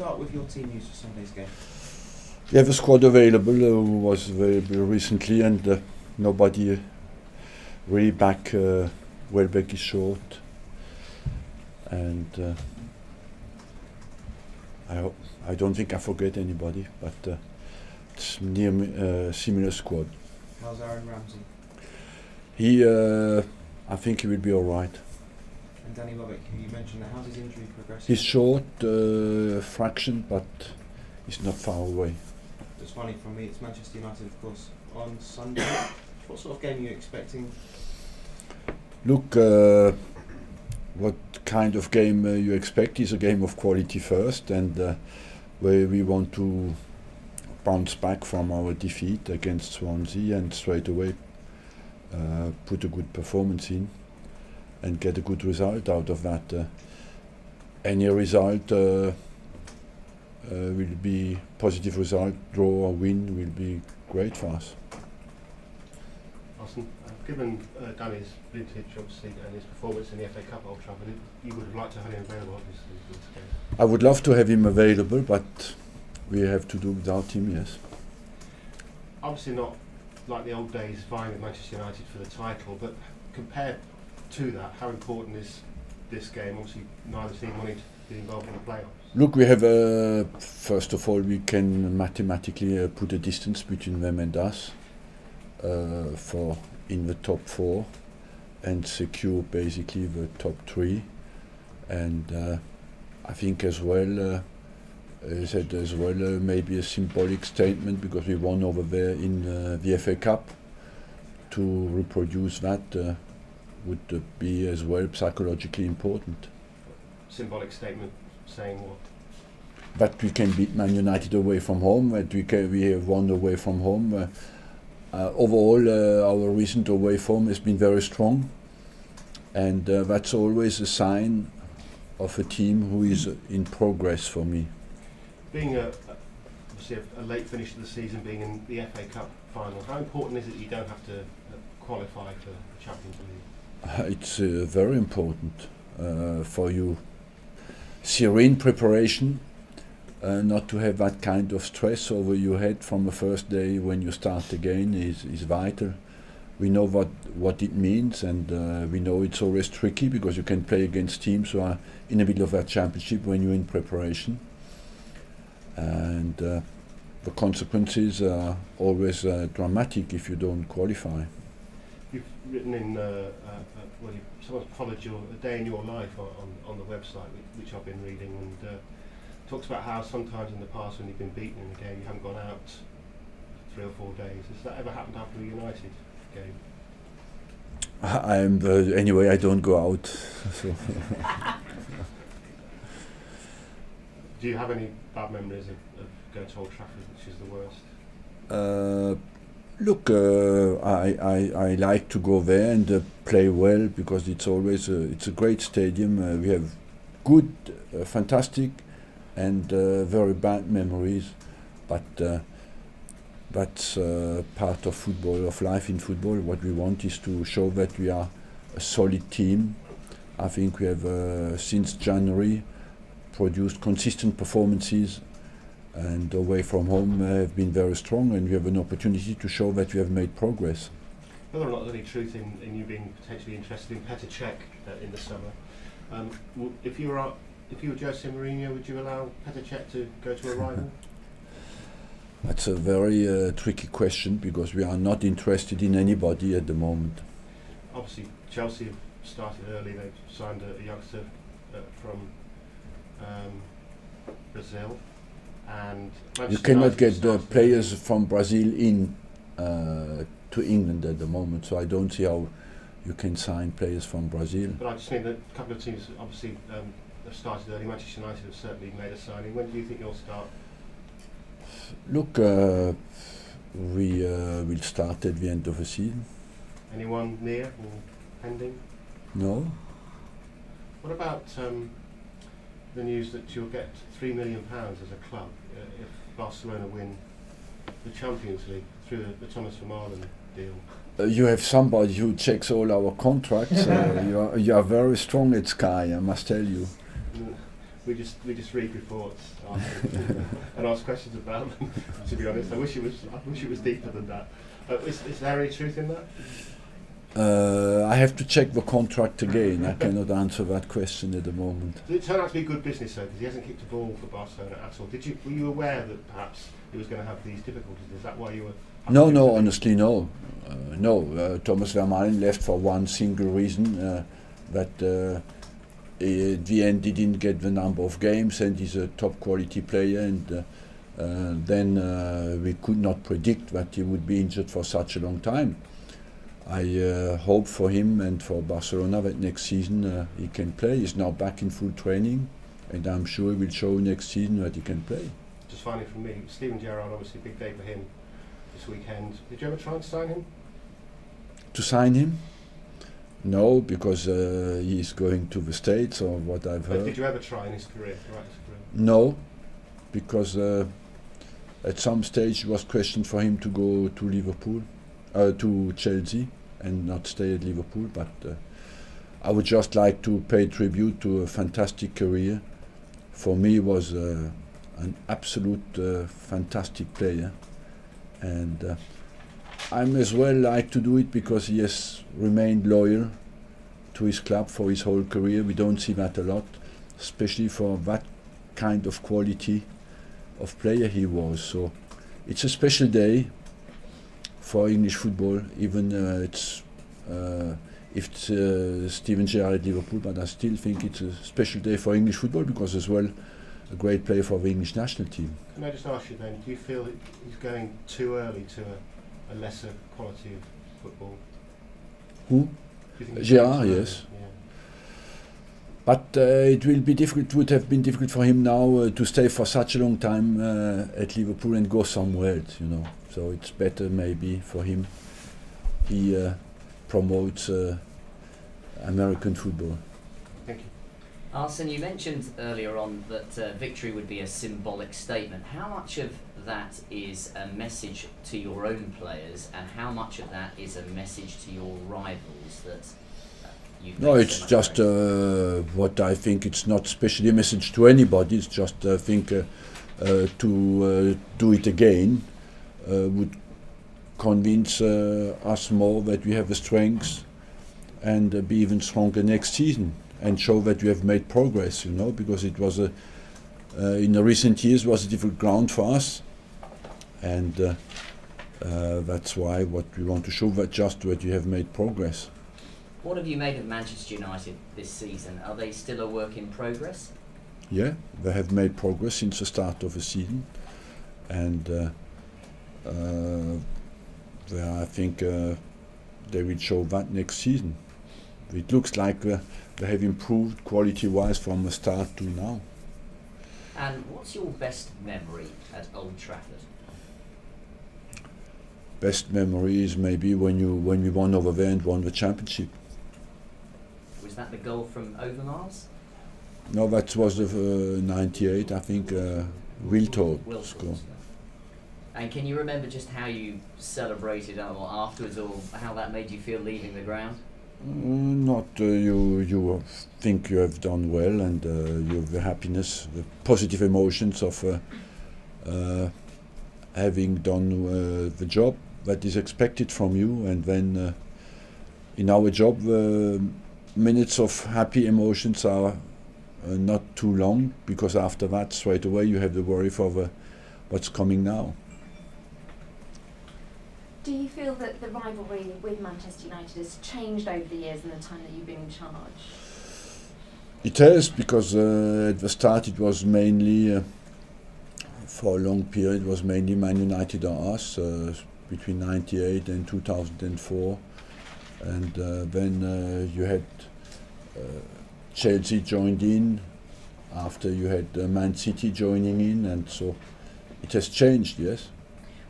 start with your team news for Sunday's game. We have a squad available who was available recently, and nobody really back. Welbeck is short, and I don't think I forget anybody, but it's near similar squad. How's Aaron Ramsey? I think he will be all right. And Danny Welbeck, you mentioned that. How's his injury progressing? He's short, fraction, but he's not far away. It's funny for me, it's Manchester United, of course, on Sunday. What sort of game are you expecting? Look, what kind of game you expect is a game of quality first, and where we want to bounce back from our defeat against Swansea and straight away put a good performance in and get a good result out of that. Any result will be positive result, draw or win will be great for us. Arsene, given Danny's vintage obviously and his performance in the FA Cup Old Trafford, you would have liked to have him available obviously for this game. I would love to have him available, but we have to do without him, yes. Obviously not like the old days vying with Manchester United for the title, but compared to that, how important is this game? Obviously neither team wanting to be involved in the playoffs. Look, we have, first of all, we can mathematically put a distance between them and us for in the top 4 and secure basically the top 3. And I think as well, maybe a symbolic statement, because we won over there in the FA Cup. To reproduce that would be as well psychologically important. Symbolic statement saying what? That we can beat Man United away from home, that we have won away from home. Overall, our recent away form has been very strong, and that's always a sign of a team who is in progress for me. Being obviously a late finish to the season, being in the FA Cup final, how important is it that you don't have to qualify for the Champions League? It's very important for you. Serene preparation, not to have that kind of stress over your head from the first day when you start again is vital. We know what it means, and we know it's always tricky because you can play against teams who are in the middle of that championship when you're in preparation. And the consequences are always dramatic if you don't qualify. You've written in, someone's followed a day in your life on the website, which I've been reading, and talks about how sometimes in the past when you've been beaten in a game, you haven't gone out 3 or 4 days. Has that ever happened after a United game? Anyway, I don't go out. So. Do you have any bad memories of going to Old Trafford, which is the worst? Look, I like to go there and play well, because it's always it's a great stadium. We have good, fantastic, and very bad memories, but that's part of football, of life in football. What we want is to show that we are a solid team. I think we have since January produced consistent performances, and away from home have been very strong, and we have an opportunity to show that we have made progress. Whether or not there's any truth in you being potentially interested in Petr Cech in the summer, if you were Jose Mourinho, would you allow Petr Cech to go to a rival? That's a very tricky question, because we are not interested in anybody at the moment. Obviously, Chelsea have started early. They've signed a youngster from Brazil. And you cannot get the players from Brazil in to England at the moment, so I don't see how you can sign players from Brazil. But I just mean that a couple of teams obviously have started early. Manchester United have certainly made a signing. When do you think you'll start? Look, we will start at the end of the season. Anyone near or pending? No. What about the news that you'll get £3 million as a club if Barcelona win the Champions League through the Thomas Vermaelen deal? You have somebody who checks all our contracts. You are very strong at Sky, I must tell you. we just read reports and ask questions about them. To be honest, I wish it was deeper than that. Is there any truth in that? I have to check the contract again. I cannot answer that question at the moment. Did it turn out to be good business though? Because he hasn't kicked a ball for Barcelona at all. Were you aware that perhaps he was going to have these difficulties? Is that why you were? No, honestly, no. Thomas Vermaelen left for one single reason, that at the end he didn't get the number of games, and he's a top quality player, and then we could not predict that he would be injured for such a long time. I hope for him and for Barcelona that next season he can play. He's now back in full training, and I'm sure he will show next season that he can play. Just finally from me, Steven Gerrard, obviously a big day for him this weekend. Did you ever try and sign him? To sign him? No, because he's going to the States, or what I've heard. Did you ever try in his career, throughout his career? No, because at some stage it was questioned for him to go to Liverpool, to Chelsea, and not stay at Liverpool. But I would just like to pay tribute to a fantastic career. For me, he was an absolute fantastic player, and I'm as well like to do it because he has remained loyal to his club for his whole career. We don't see that a lot, especially for that kind of quality of player he was. So it's a special day for English football, even if it's Steven Gerrard at Liverpool, but I still think it's a special day for English football because as well a great player for the English national team. Can I just ask you then, do you feel that he's going too early to a lesser quality of football? Who? Gerrard, yes. Yeah. But it will be difficult. Would have been difficult for him now to stay for such a long time at Liverpool and go somewhere else, you know. So it's better maybe for him. He promotes American football. Thank you. Arsene, you mentioned earlier on that victory would be a symbolic statement. How much of that is a message to your own players, and how much of that is a message to your rivals that you've No, made it's so much just praise? what I think. It's not especially a message to anybody. It's just I think to do it again would convince us more that we have the strength and be even stronger next season and show that we have made progress, you know, because it was in the recent years was a difficult ground for us, and that's why what we want to show that just that you have made progress. What have you made of Manchester United this season? Are they still a work in progress? Yeah, they have made progress since the start of the season, and I think they will show that next season. It looks like they have improved quality-wise from the start to now. And what's your best memory at Old Trafford? Best memory is maybe when we won over there and won the championship. Was that the goal from Overmars? No, that was the 98, I think, Wiltord scored. And can you remember just how you celebrated afterwards, or how that made you feel leaving the ground? Not you think you have done well, and you have the happiness, the positive emotions of having done the job that is expected from you, and then in our job minutes of happy emotions are not too long, because after that straight away you have the worry for what's coming now. Do you feel that the rivalry with Manchester United has changed over the years in the time that you've been in charge? It has, because at the start it was mainly, for a long period, it was mainly Man United or us, between 98 and 2004. And then you had Chelsea joined in, after you had Man City joining in, and so it has changed, yes.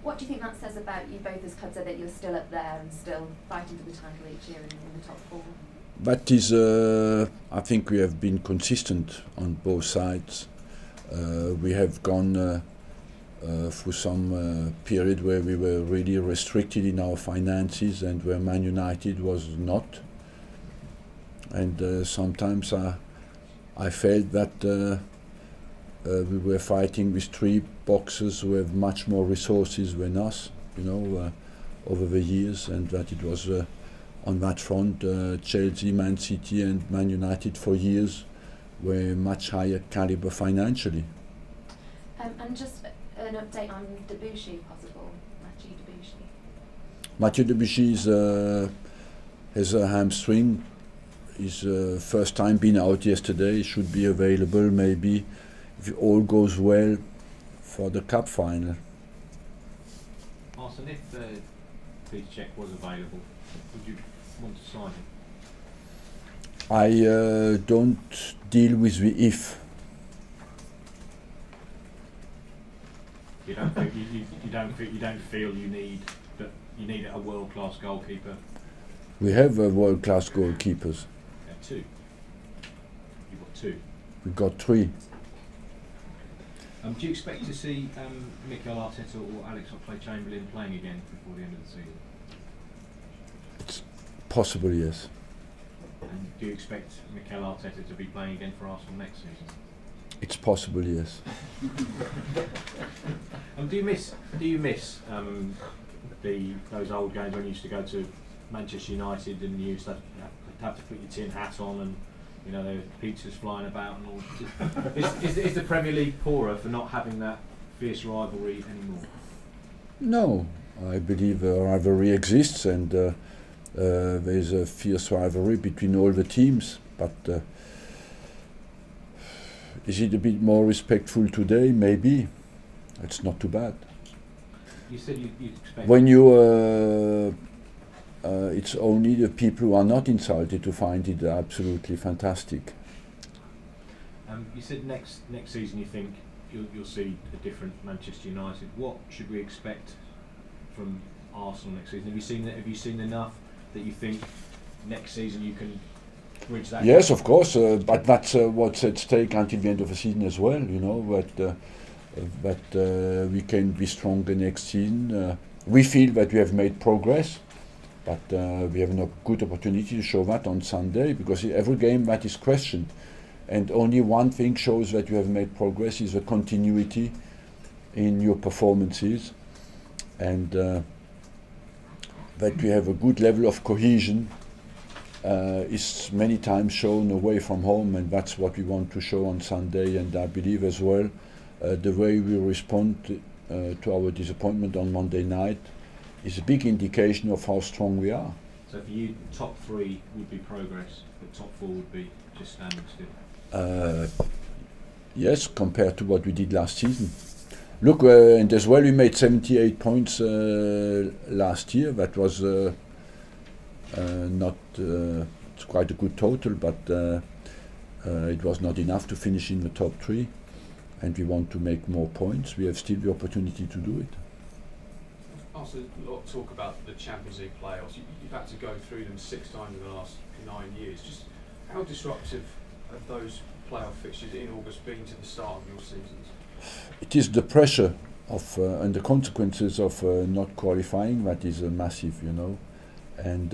What do you think that says about you both as clubs, so that you're still up there and still fighting for the title each year in the top four? That is, I think we have been consistent on both sides. We have gone through some period where we were really restricted in our finances, and where Man United was not. And sometimes I felt that we were fighting with 3 boxers who have much more resources than us, you know, over the years, and that it was on that front, Chelsea, Man City and Man United for years were much higher caliber financially. And just an update on Debussy, possible, Mathieu Debussy. Mathieu Debussy has a hamstring. His first time been out yesterday. He should be available maybe, if all goes well, for the cup final. Arsene, if Peter Cech was available, would you want to sign him? I don't deal with the if. You don't think you don't feel you need a world-class goalkeeper? We have world-class goalkeepers. Yeah, 2. You've got 2. We got 3. Do you expect to see Mikel Arteta or Alex Oxlade-Chamberlain playing again before the end of the season? It's possible, yes. And do you expect Mikel Arteta to be playing again for Arsenal next season? It's possible, yes. Do you miss those old games when you used to go to Manchester United and you used to have to put your tin hat on and, you know, there were pizzas flying about and all? Is the Premier League poorer for not having that fierce rivalry anymore? No, I believe a rivalry exists, and there's a fierce rivalry between all the teams, but is it a bit more respectful today? Maybe. It's not too bad. You said you expect... When you... it's only the people who are not insulted to find it absolutely fantastic. You said next season you think you'll see a different Manchester United. What should we expect from Arsenal next season? Have you seen enough that you think next season you can bridge that? Yes, of course, but that's what's at stake until the end of the season as well. You know that we can be stronger next season. We feel that we have made progress, but we have a good opportunity to show that on Sunday, because every game that is questioned, and only one thing shows that you have made progress is the continuity in your performances, and that we have a good level of cohesion is many times shown away from home, and that's what we want to show on Sunday. And I believe as well the way we respond to our disappointment on Monday night is a big indication of how strong we are. So for you, top 3 would be progress, but top 4 would be just standing still? Yes, compared to what we did last season. Look, and as well we made 78 points last year. That was not it's quite a good total, but it was not enough to finish in the top 3, and we want to make more points. We have still the opportunity to do it. Also, a lot of talk about the Champions League playoffs. You've had to go through them 6 times in the last 9 years. Just how disruptive have those playoff fixtures in August been to the start of your seasons? It is the pressure of and the consequences of not qualifying that is massive, you know. And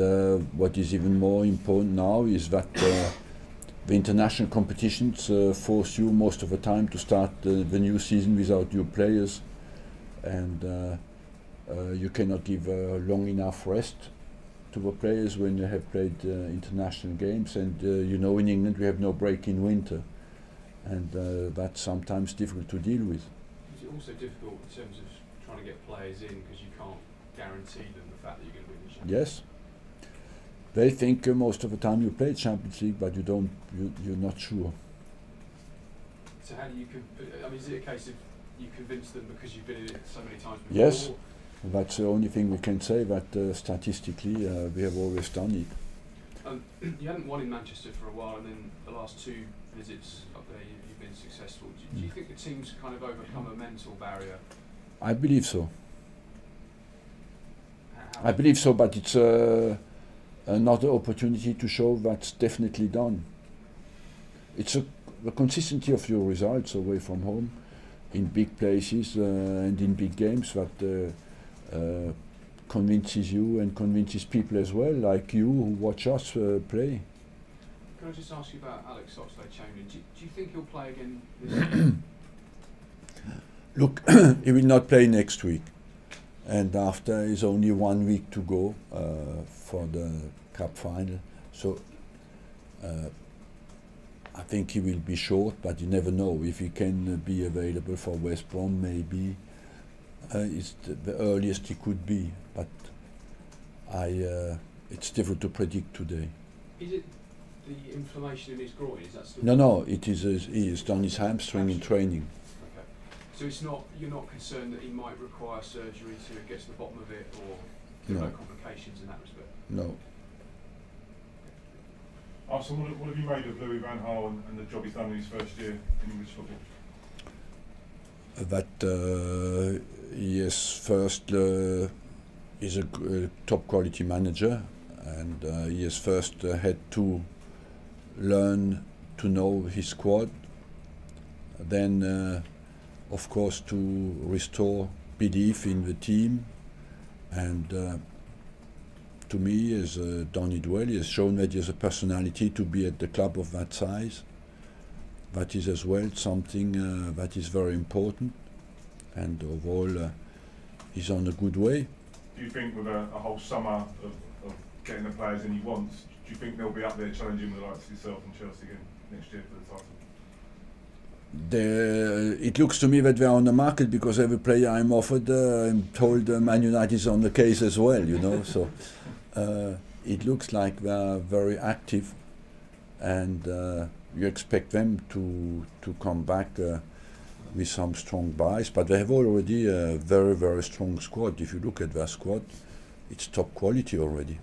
what is even more important now is that the international competitions force you most of the time to start the new season without your players, and you cannot give long enough rest to the players when you have played international games. And you know, in England we have no break in winter, and that's sometimes difficult to deal with. Is it also difficult in terms of trying to get players in because you can't guarantee them the fact that you're going to win the Champions? Yes. They think most of the time you play Champions League, but you're not sure. So how do you, I mean, is it a case of you convince them because you've been in it so many times before? Yes, that's the only thing we can say, that statistically we have always done it. You hadn't won in Manchester for a while, and then the last 2 visits up there you've been successful. Do you think the team's kind of overcome a mental barrier? I believe so. I believe so, but it's another opportunity to show that's definitely done. It's the consistency of your results away from home in big places and in big games that convinces you and convinces people as well, like you, who watch us play. Can I just ask you about Alex Oxlade-Chamberlain? Do you think he'll play again this season? Look, he will not play next week, and after is only 1 week to go for the cup final. So I think he will be short, but you never know if he can be available for West Brom. Maybe it's the earliest he could be, but it's difficult to predict today. Is it the inflammation in his groin? Is that still? No, it is. He has done his hamstring in training. Okay. So it's not. You're not concerned that he might require surgery to get to the bottom of it, or there are no complications in that respect? No. Arsene, what have you made of Louis van Gaal and the job he's done in his first year in English football? That yes, first is a top quality manager, and he has first had to learn to know his squad. Then, of course, to restore belief in the team, and to me, he has done it well. He has shown that he has a personality to be at the club of that size. That is as well something that is very important, and overall he's on a good way. Do you think with a whole summer of getting the players in he wants, do you think they'll be up there challenging the likes of yourself and Chelsea again next year for the title? It looks to me that they're on the market, because every player I'm offered, I'm told Man United is on the case as well, you know. So it looks like they're very active, and you expect them to come back with some strong buys, but they have already a very, very strong squad. If you look at their squad, it's top quality already.